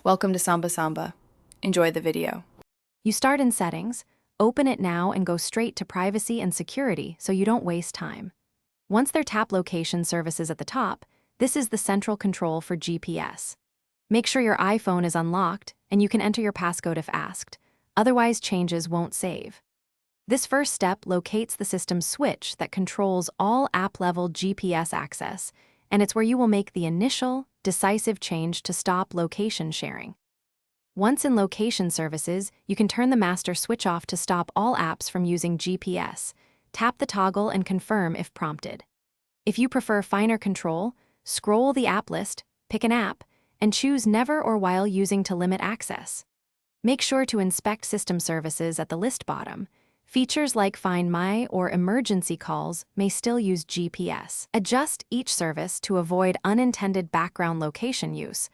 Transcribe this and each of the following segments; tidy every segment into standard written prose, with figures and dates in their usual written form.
Welcome to Samba Samba. Enjoy the video. You start in Settings, open it now and go straight to Privacy and Security so you don't waste time. Once their tap location services at the top, this is the central control for GPS. Make sure your iPhone is unlocked and you can enter your passcode if asked, otherwise changes won't save. This first step locates the system's switch that controls all app-level GPS access, and it's where you will make the initial, decisive change to stop location sharing. Once in Location Services, you can turn the master switch off to stop all apps from using GPS. Tap the toggle and confirm if prompted. If you prefer finer control, scroll the app list, pick an app, and choose Never or While Using to limit access. Make sure to inspect system services at the list bottom. Features like Find My or emergency calls may still use GPS. Adjust each service to avoid unintended background location use,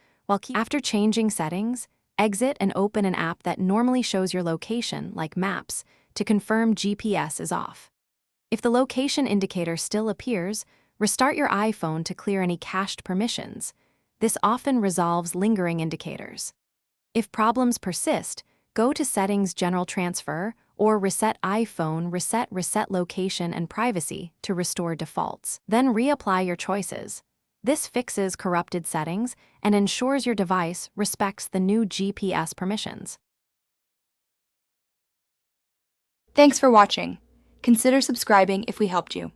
after changing settings, exit and open an app that normally shows your location, like Maps, to confirm GPS is off. If the location indicator still appears, restart your iPhone to clear any cached permissions. This often resolves lingering indicators. If problems persist, go to Settings General Transfer or Reset iPhone, Reset Location and Privacy to restore defaults. Then reapply your choices. This fixes corrupted settings and ensures your device respects the new GPS permissions. Thanks for watching. Consider subscribing if we helped you.